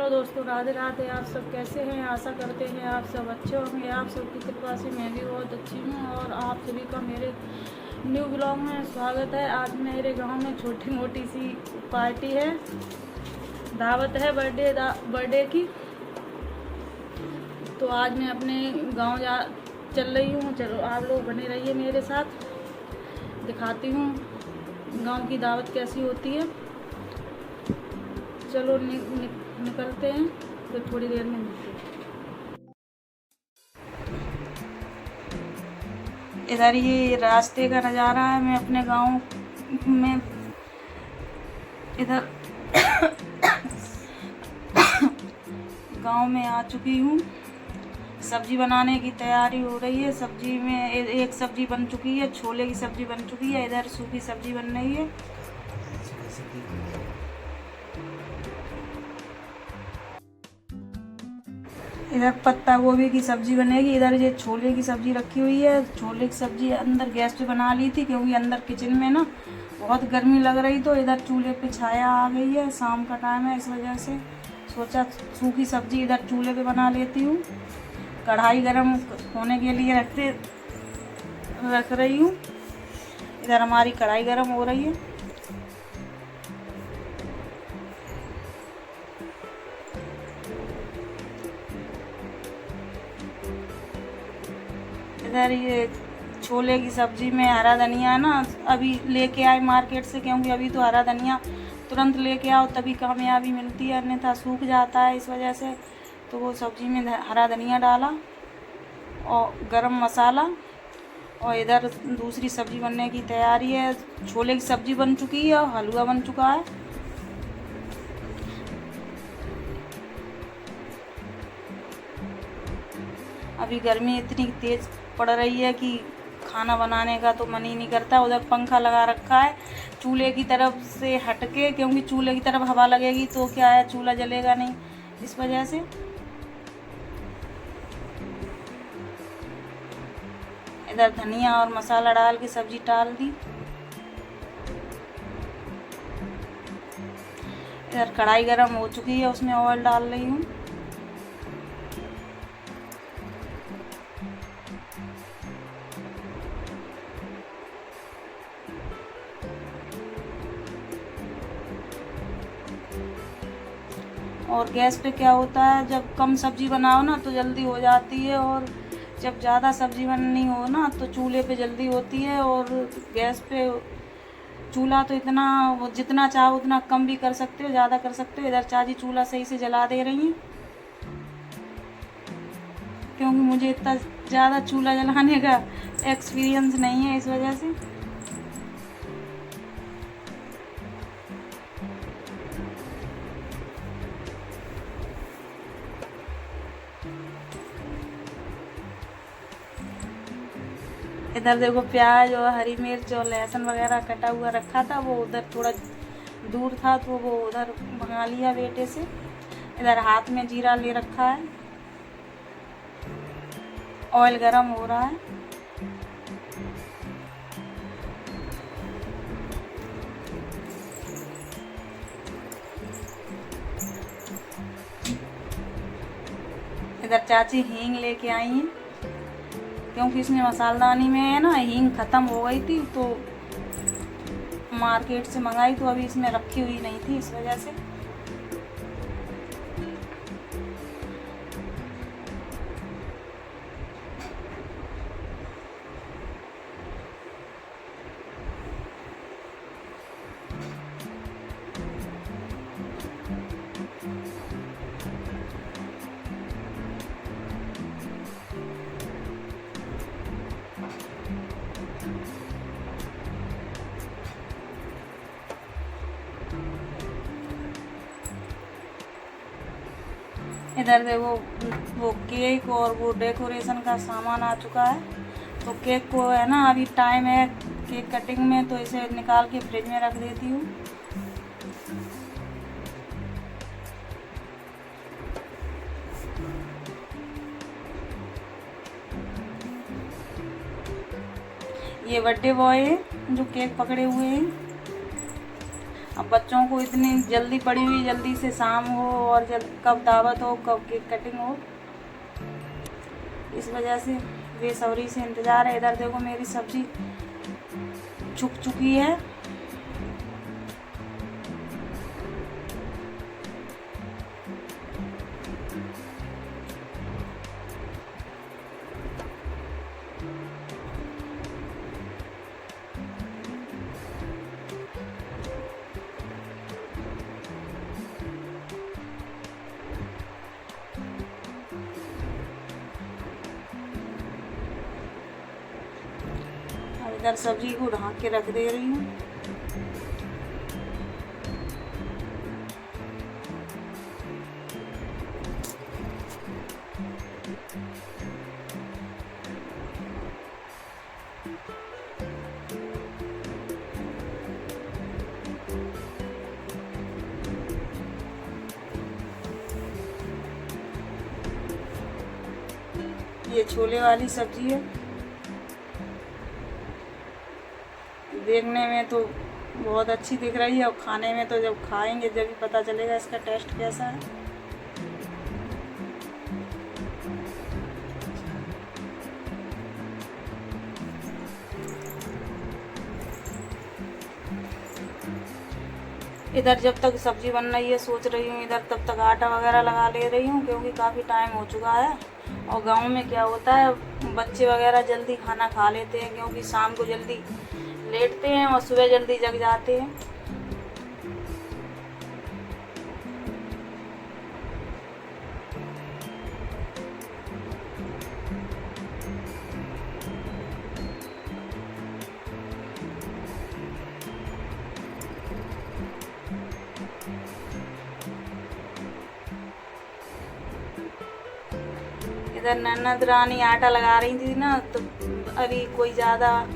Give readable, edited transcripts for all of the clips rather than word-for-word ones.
Hello दोस्तों, राधे राधे। आप सब कैसे हैं? आशा करते हैं आप सब अच्छे होंगे। आप सबकी कृपा से मैं भी बहुत अच्छी हूँ और आप सभी का मेरे न्यू ब्लॉग में स्वागत है। आज मेरे गांव में छोटी मोटी सी पार्टी है, दावत है बर्थडे की। तो आज मैं अपने गांव चल रही हूँ। चलो आप लोग बने रहिए मेरे साथ, दिखाती हूँ गांव की दावत कैसी होती है। चलो निकलते हैं, फिर थोड़ी देर में मिलते हैं। इधर ये रास्ते का नज़ारा है। मैं अपने गांव में इधर गांव में आ चुकी हूँ। सब्जी बनाने की तैयारी हो रही है। सब्जी में एक सब्जी बन चुकी है, छोले की सब्जी बन चुकी है। इधर सूखी सब्जी बन रही है। इधर पत्ता गोभी की सब्जी बनेगी। इधर ये छोले की सब्जी रखी हुई है। छोले की सब्जी अंदर गैस पे बना ली थी, क्योंकि अंदर किचन में ना बहुत गर्मी लग रही, तो इधर चूल्हे पे छाया आ गई है। शाम का टाइम है, इस वजह से सोचा सूखी सब्जी इधर चूल्हे पे बना लेती हूँ। कढ़ाई गरम होने के लिए रख रही हूँ। इधर हमारी कढ़ाई गरम हो रही है। इधर ये छोले की सब्जी में हरा धनिया ना अभी लेके आए मार्केट से, क्योंकि अभी तो हरा धनिया तुरंत लेके आओ तभी कामयाबी मिलती है, अन्यथा सूख जाता है। इस वजह से तो वो सब्जी में हरा धनिया डाला और गरम मसाला। और इधर दूसरी सब्जी बनने की तैयारी है। छोले की सब्जी बन चुकी है और हलवा बन चुका है। अभी गर्मी इतनी तेज़ पड़ रही है कि खाना बनाने का तो मन ही नहीं करता। उधर पंखा लगा रखा है चूल्हे की तरफ से हटके, क्योंकि चूल्हे की तरफ हवा लगेगी तो क्या है, चूल्हा जलेगा नहीं, इस वजह से। इधर धनिया और मसाला डाल के सब्जी डाल दी। इधर कढ़ाई गरम हो चुकी है, उसमें ऑयल डाल रही हूँ। और गैस पे क्या होता है, जब कम सब्जी बनाओ ना तो जल्दी हो जाती है, और जब ज़्यादा सब्जी बननी हो ना तो चूल्हे पे जल्दी होती है। और गैस पे चूल्हा तो इतना जितना चाहो उतना कम भी कर सकते हो, ज़्यादा कर सकते हो। इधर चाची चूल्हा सही से जला दे रही हैं, क्योंकि मुझे इतना ज़्यादा चूल्हा जलाने का एक्सपीरियंस नहीं है, इस वजह से। इधर देखो प्याज और हरी मिर्च और लहसुन वगैरह कटा हुआ रखा था, वो उधर थोड़ा दूर था तो वो उधर मंगा लिया बेटे से। इधर हाथ में जीरा ले रखा है। ऑयल गरम हो रहा है। इधर चाची हींग लेके आई हैं, क्योंकि इसमें मसालदानी में है ना हींग ख़त्म हो गई थी, तो मार्केट से मंगाई, तो अभी इसमें रखी हुई नहीं थी, इस वजह से। इधर देखो वो केक और वो डेकोरेशन का सामान आ चुका है। तो केक को है ना अभी टाइम है केक कटिंग में, तो इसे निकाल के फ्रिज में रख देती हूँ। ये बर्थडे बॉय है जो केक पकड़े हुए हैं। अब बच्चों को इतनी जल्दी पड़ी हुई, जल्दी से शाम हो और कब दावत हो, कब केक कटिंग हो, इस वजह से बेसब्री से इंतज़ार है। इधर देखो मेरी सब्ज़ी छुक चुकी है। इधर सब्जी को ढक के रख दे रही हूँ। ये छोले वाली सब्जी है। देखने में तो बहुत अच्छी दिख रही है और खाने में तो जब खाएंगे जब भी पता चलेगा इसका टेस्ट कैसा है। इधर जब तक सब्जी बन रही है सोच रही हूँ इधर तब तक आटा वगैरह लगा ले रही हूँ, क्योंकि काफ़ी टाइम हो चुका है। और गांव में क्या होता है, बच्चे वगैरह जल्दी खाना खा लेते हैं, क्योंकि शाम को जल्दी लेटते हैं और सुबह जल्दी जग जाते हैं। इधर ननद रानी आटा लगा रही थी ना, तो अभी कोई ज़्यादा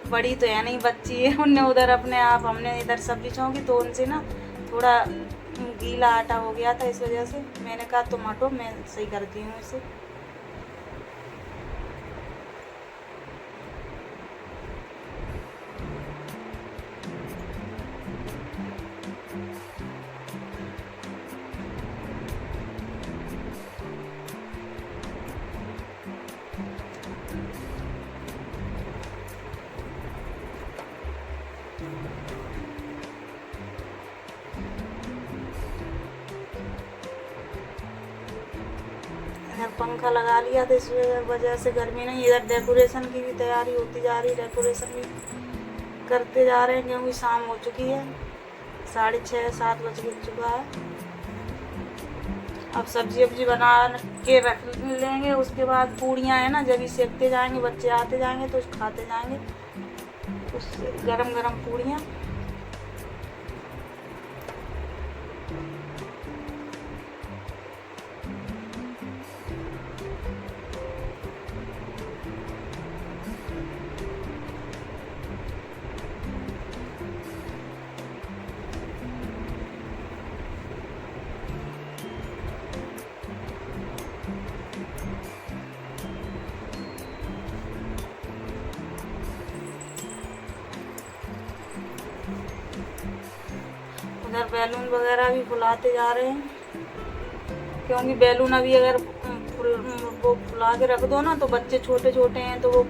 बड़ी तो है नहीं, बच्ची है, उनने उधर अपने आप, हमने इधर सब्जी छौंकी तो उनसे ना थोड़ा गीला आटा हो गया था, इस वजह से मैंने कहा तुम हटो मैं सही करती हूँ इसे। पंखा लगा लिया था, इस वजह से गर्मी नहीं। इधर डेकोरेशन की भी तैयारी होती जा रही, डेकोरेशन भी करते जा रहे हैं, क्योंकि शाम हो चुकी है, 6:30-7 बज चुका है। अब सब्जी वब्जी बना के रख लेंगे, उसके बाद पूड़ियाँ है ना जब भी सेकते जाएंगे, बच्चे आते जाएंगे तो खाते जाएंगे उससे गरम गरम पूड़ियाँ। उधर बैलून वगैरह भी फुलाते जा रहे हैं, क्योंकि बैलून अभी अगर वो फुला के रख दो ना तो बच्चे छोटे छोटे हैं तो वो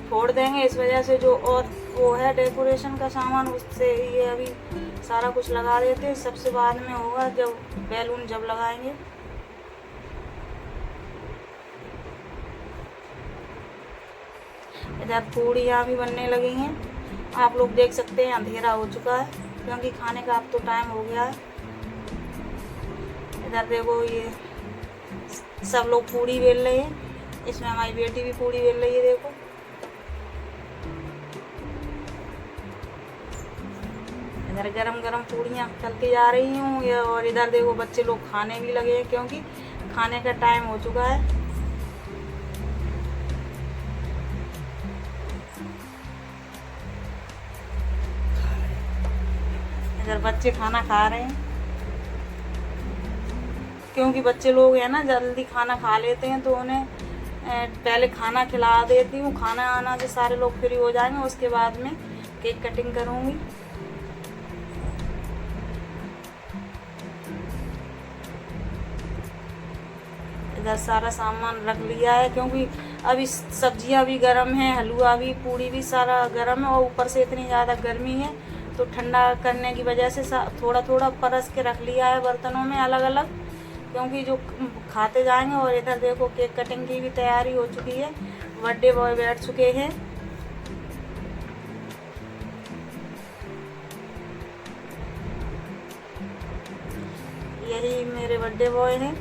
फोड़ देंगे, इस वजह से जो और वो है डेकोरेशन का सामान उससे ये अभी सारा कुछ लगा देते हैं, सबसे बाद में होगा जब बैलून जब लगाएंगे। इधर पूड़ियाँ भी बनने लगी हैं, आप लोग देख सकते हैं अंधेरा हो चुका है, क्योंकि खाने का अब तो टाइम हो गया है। इधर देखो ये सब लोग पूड़ी बेल रहे हैं, इसमें हमारी बेटी भी पूड़ी बेल रही है, देखो। इधर गरम गरम पूड़ियाँ चलती जा रही हूँ, और इधर देखो बच्चे लोग खाने भी लगे हैं, क्योंकि खाने का टाइम हो चुका है। इधर बच्चे खाना खा रहे हैं, क्योंकि बच्चे लोग हैं ना जल्दी खाना खा लेते हैं, तो उन्हें पहले खाना खिला देती हूँ, खाना आना से सारे लोग फ्री हो जाएंगे, उसके बाद में केक कटिंग करूँगी। इधर सारा सामान रख लिया है, क्योंकि अभी सब्जियां भी गर्म हैं, हलवा भी, पूड़ी भी सारा गर्म है, और ऊपर से इतनी ज़्यादा गर्मी है तो ठंडा करने की वजह से थोड़ा थोड़ा परस के रख लिया है बर्तनों में अलग अलग, क्योंकि जो खाते जाएंगे। और इधर देखो केक कटिंग की भी तैयारी हो चुकी है, बर्थडे बॉय बैठ चुके हैं। यही मेरे बर्थडे बॉय हैं।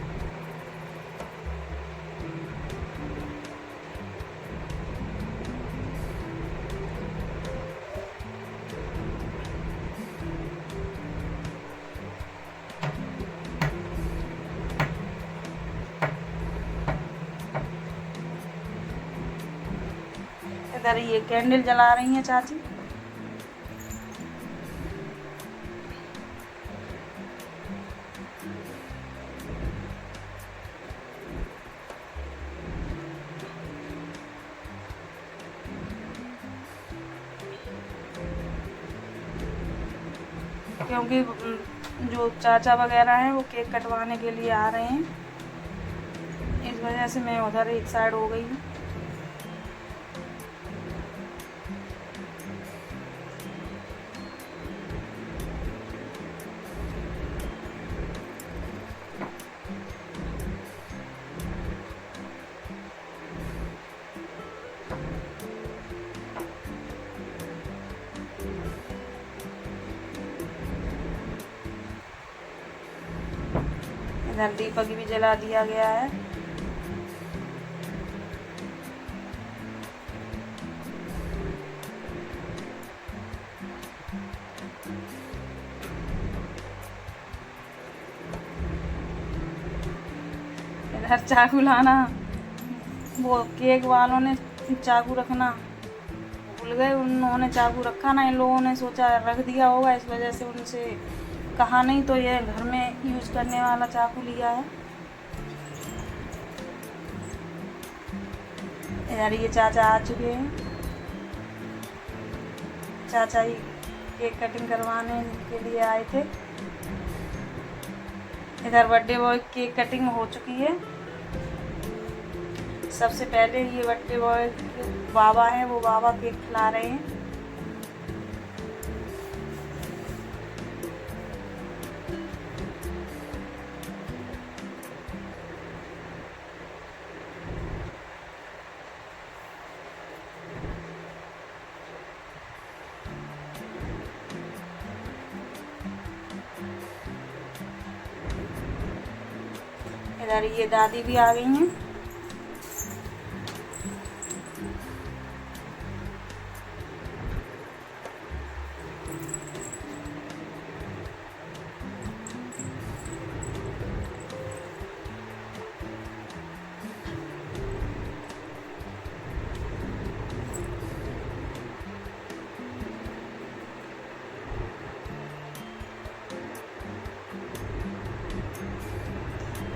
इधर ये कैंडल जला रही हैं चाची। क्योंकि जो चाचा वगैरह हैं वो केक कटवाने के लिए आ रहे हैं, इस वजह से मैं उधर एक साइड हो गई हूँ। इधर दीपक भी जला दिया गया है। इधर चाकू लाना, वो केक वालों ने चाकू रखना भूल गए, उन्होंने चाकू रखा ना, इन लोगों ने सोचा रख दिया होगा, इस वजह से उनसे कहा नहीं, तो ये घर में यूज करने वाला चाकू लिया है। इधर ये चाचा आ चुके हैं, चाचा ही केक कटिंग करवाने के लिए आए थे। इधर बर्थडे बॉय केक कटिंग हो चुकी है। सबसे पहले ये बर्थडे बॉय बाबा हैं, वो बाबा केक खिला रहे हैं। इधर ये दादी भी आ गई हैं।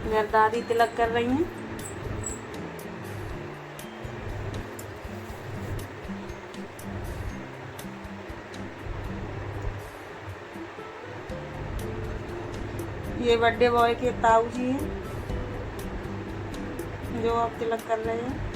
इधर दादी तिलक कर रही हैं। ये बर्थडे बॉय के ताऊ जी हैं जो अब तिलक कर रहे हैं।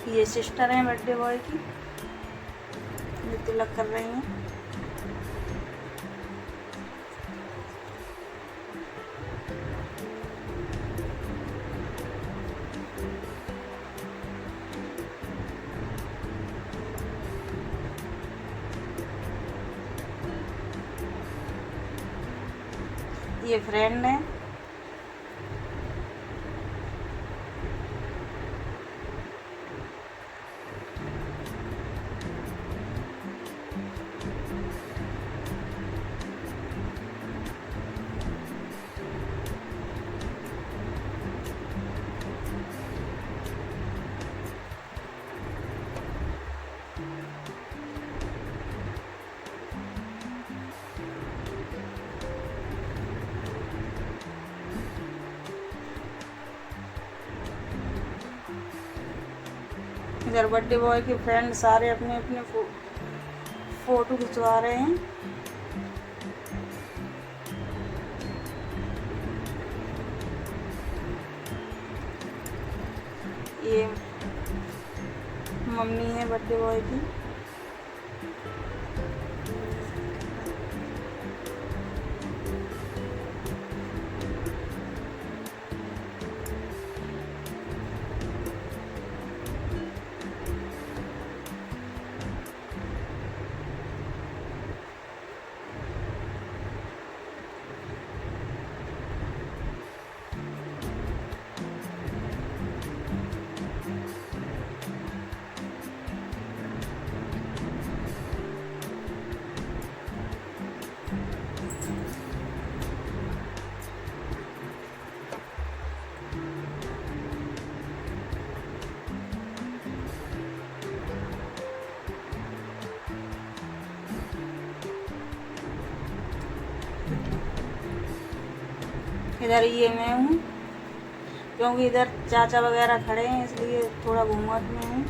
ये सिस्टर हैं बर्थडे बॉय की, ये तिलक कर रही हैं। ये फ्रेंड है। इधर बर्थडे बॉय के फ्रेंड सारे अपने अपने फोटो खिंचवा रहे हैं। ये मम्मी है बर्थडे बॉय की। इधर ये मैं हूँ, क्योंकि इधर चाचा वगैरह खड़े हैं इसलिए थोड़ा घूंघट में हूँ।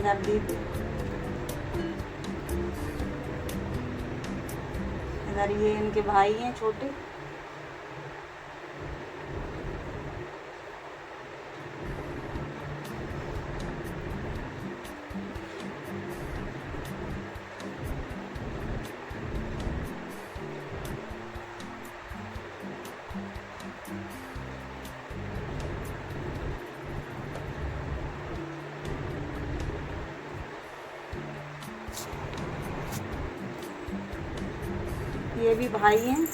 इधर दीदी, इधर ये इनके भाई हैं छोटे। ये भी भाई हैं।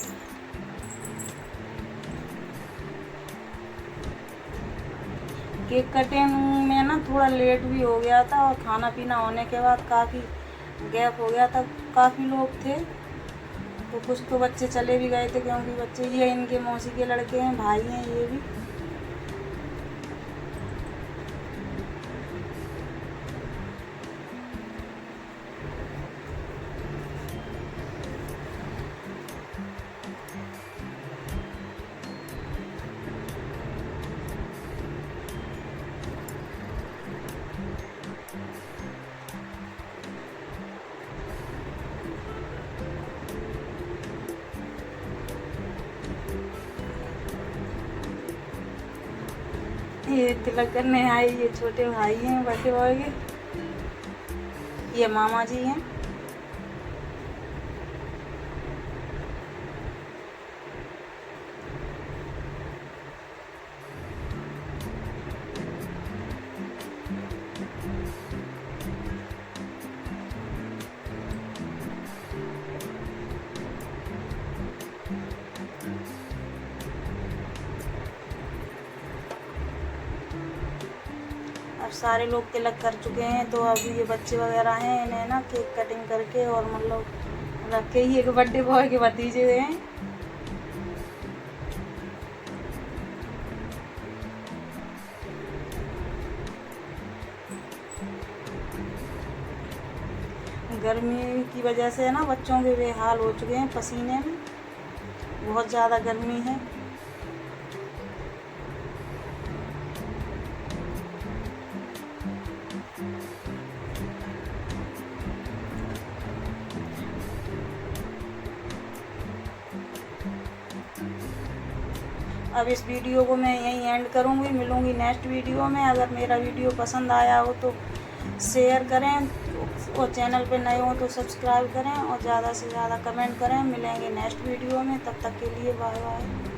केक कटिंग में ना थोड़ा लेट भी हो गया था और खाना पीना होने के बाद काफ़ी गैप हो गया था। काफ़ी लोग थे तो कुछ तो बच्चे चले भी गए थे, क्योंकि बच्चे ये इनके मौसी के लड़के हैं, भाई हैं ये भी। ये तिलक करने आए ये छोटे भाई हैं बर्थडे बॉय के। ये मामा जी हैं। अब सारे लोग तिलक कर चुके हैं तो अब ये बच्चे वगैरह हैं, इन्हें ना केक कटिंग करके और मतलब रख के ही एक बर्थडे बॉय के भतीजे हैं। गर्मी की वजह से ना बच्चों के बेहाल हो चुके हैं पसीने में, बहुत ज़्यादा गर्मी है। अब इस वीडियो को मैं यहीं एंड करूँगी, मिलूँगी नेक्स्ट वीडियो में। अगर मेरा वीडियो पसंद आया हो तो शेयर करें, और चैनल पे नए हो तो सब्सक्राइब करें और ज़्यादा से ज़्यादा कमेंट करें। मिलेंगे नेक्स्ट वीडियो में, तब तक के लिए बाय बाय।